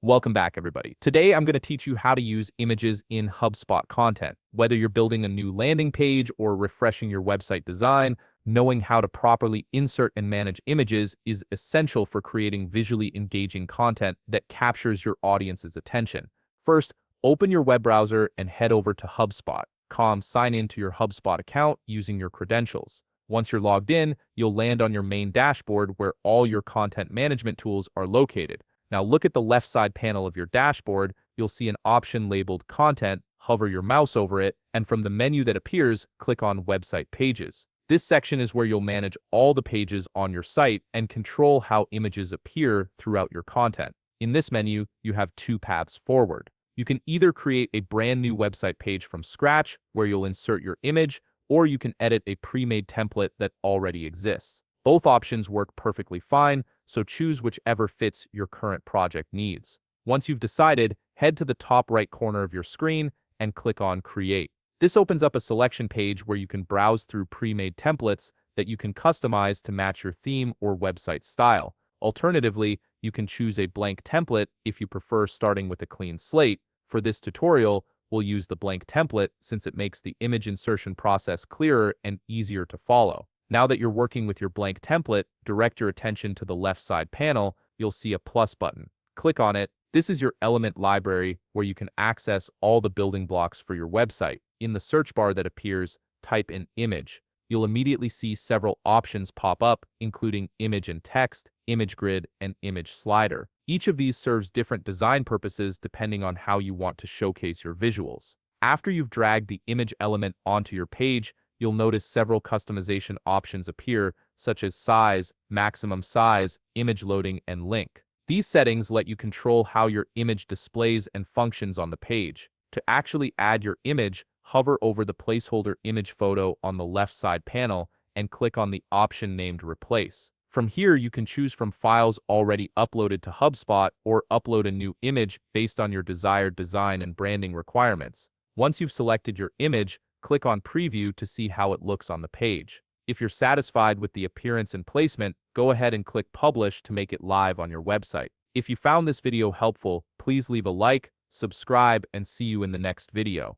Welcome back, everybody. Today, I'm going to teach you how to use images in HubSpot content. Whether you're building a new landing page or refreshing your website design, knowing how to properly insert and manage images is essential for creating visually engaging content that captures your audience's attention. First, open your web browser and head over to HubSpot.com. Sign into your HubSpot account using your credentials. Once you're logged in, you'll land on your main dashboard where all your content management tools are located. Now look at the left side panel of your dashboard. You'll see an option labeled Content. Hover your mouse over it, and from the menu that appears, click on Website Pages. This section is where you'll manage all the pages on your site and control how images appear throughout your content. In this menu, you have two paths forward. You can either create a brand new website page from scratch, where you'll insert your image, or you can edit a pre-made template that already exists. Both options work perfectly fine, so choose whichever fits your current project needs. Once you've decided, head to the top right corner of your screen and click on Create. This opens up a selection page where you can browse through pre-made templates that you can customize to match your theme or website style. Alternatively, you can choose a blank template if you prefer starting with a clean slate. For this tutorial, we'll use the blank template since it makes the image insertion process clearer and easier to follow. Now that you're working with your blank template, direct your attention to the left side panel. You'll see a plus button. Click on it. This is your element library where you can access all the building blocks for your website. In the search bar that appears, type in image. You'll immediately see several options pop up, including image and text, image grid, and image slider. Each of these serves different design purposes depending on how you want to showcase your visuals. After you've dragged the image element onto your page, you'll notice several customization options appear, such as size, maximum size, image loading, and link. These settings let you control how your image displays and functions on the page. To actually add your image, hover over the placeholder image photo on the left side panel and click on the option named Replace. From here, you can choose from files already uploaded to HubSpot or upload a new image based on your desired design and branding requirements. Once you've selected your image, click on Preview to see how it looks on the page. If you're satisfied with the appearance and placement, go ahead and click Publish to make it live on your website. If you found this video helpful, please leave a like, subscribe, and see you in the next video.